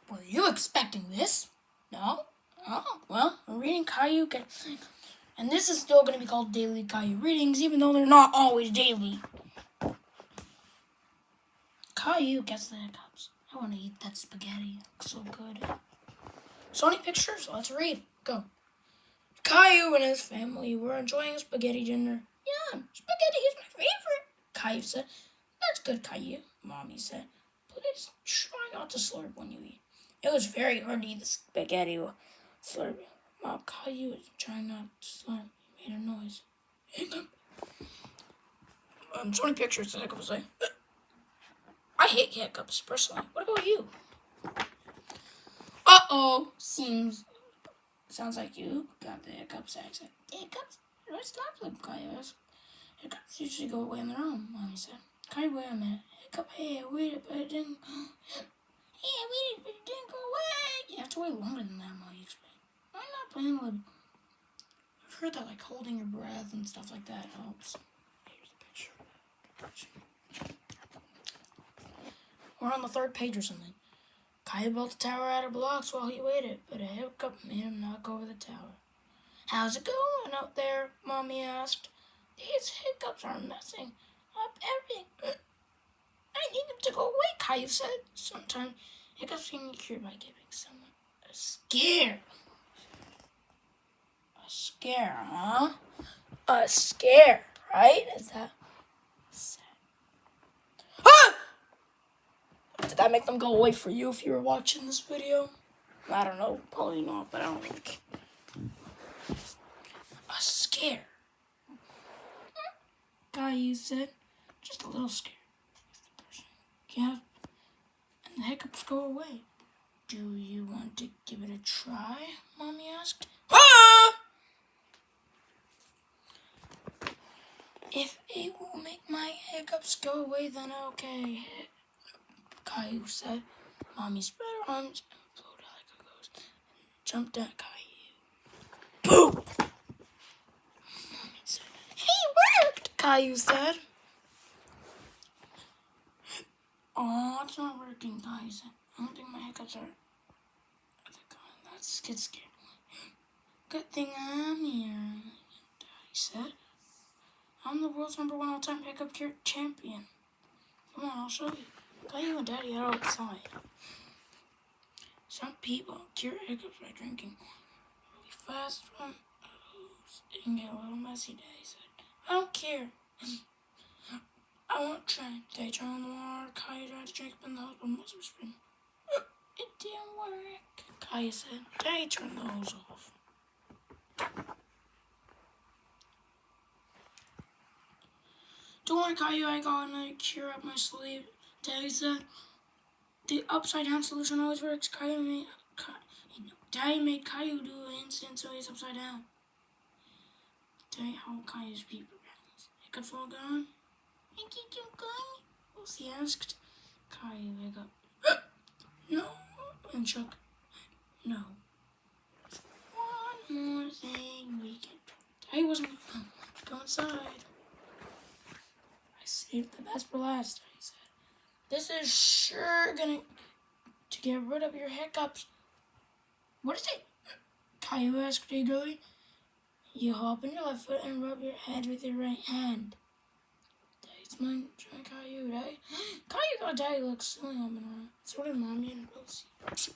Were you expecting this? No? Oh, well, we're reading Caillou. And this is still going to be called Daily Caillou Readings, even though they're not always daily. Caillou gets the hiccups. I want to eat that spaghetti. It looks so good. So many pictures. Let's read. Go. Caillou and his family were enjoying a spaghetti dinner. Yum, spaghetti is my favorite, Caillou said. That's good, Caillou, Mommy said. Please try not to slurp when you eat. It was very hard to eat the spaghetti while slurping. Mom, Caillou was trying not to slurp. He made a noise. So many pictures, the hiccups say. I hate hiccups, personally. What about you? Uh-oh. Sounds like you got the hiccups accent. Hiccups? What's that like, Caillou? Hiccups usually go away on their own, Mommy said. Caillou, wait a minute. Hiccup, hey, I waited, but it didn't... Hey, I waited, but it didn't go away. You have to wait longer than that, Mommy explained. I'm not playing with... I've heard that, like, holding your breath and stuff like that helps. Here's the picture. We're on the 3rd page or something. Caillou built a tower out of blocks while he waited, but a hiccup made him knock over the tower. How's it going out there? Mommy asked. These hiccups are messing up everything. I need them to go away, Caillou said. Sometimes hiccups can be cured by giving someone a scare. A scare, huh? A scare, right? Is that sad? Ah! Did that make them go away for you if you were watching this video? I don't know. Probably not, but I don't think. A scare. Caillou said. Just a little scare. Yeah. And the hiccups go away. Do you want to give it a try? Mommy asked. Ah! If it will make my hiccups go away, then okay. Caillou said. Mommy spread her arms and floated like a ghost and jumped at Caillou. Boom! Mommy said, hey, it worked! Caillou said. Oh, it's not working, Caillou said. I don't think my hiccups are... That's get scared. Good thing I'm here, Daddy said. I'm the world's #1 all-time hiccup cure champion. Come on, I'll show you. Caillou and Daddy are outside. Some people cure hiccups by drinking really fast from hose. It can get a little messy, Daddy said. I don't care. I won't try. Daddy turned on the water. Caillou tried to drink up in the hose, but most of it spring. It didn't work, Caillou said. Daddy turned the hose off. Don't worry, Caillou, I got another cure up my sleeve, Daddy said. The upside-down solution always works. Daddy made Caillou do an instant so he's upside down. Daddy held Caillou's feet for balance. Hiccups all gone? Think you do good? Lucy asked. Caillou hiccup. No. And shook. No. One more thing we can do. Daddy wasn't go inside. I saved the best for last, Daddy said. This is sure gonna to get rid of your hiccups. What is it? Caillou asked eagerly. You hop on your left foot and rub your head with your right hand. Daddy's mind trying Caillou, Daddy. Caillou thought Daddy looked silly on the around. So did Mommy and Rosie.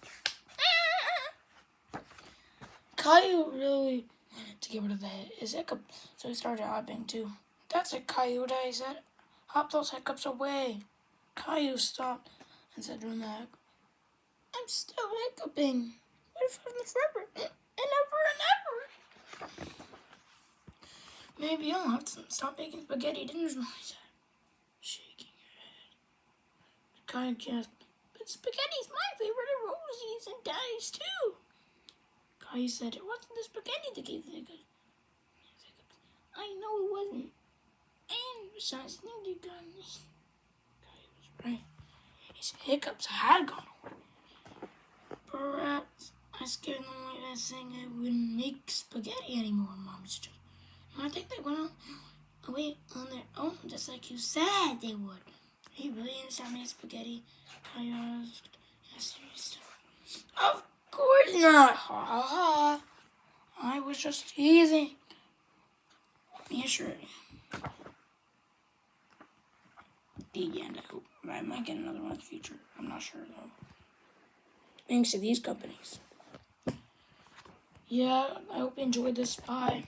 Caillou really wanted to get rid of his hiccup, so he started hopping too. That's it, Caillou, Daddy said. Hop those hiccups away. Caillou stopped and said dramatic, I'm still hiccuping. What if I'm forever and ever and ever? Maybe I'll have to stop making spaghetti dinners, Mommy said, shaking her head. Caillou gasped, but spaghetti's my favorite of Rosie's and Daddy's too. Caillou said, it wasn't the spaghetti that gave the hiccups. I know it wasn't. And besides, you got this. Right. His hiccups had gone away. Perhaps I scared them away by saying I wouldn't make spaghetti anymore, Mom suggested. I think they went away on their own, just like you said they would. Are you really gonna start making spaghetti? Caillou asked. Yes, seriously. Of course not. Ha ha ha. I was just teasing. Yeah, sure. The end, I hope. I might get another one in the future. I'm not sure, though. Thanks to these companies. Yeah, I hope you enjoyed this. Bye.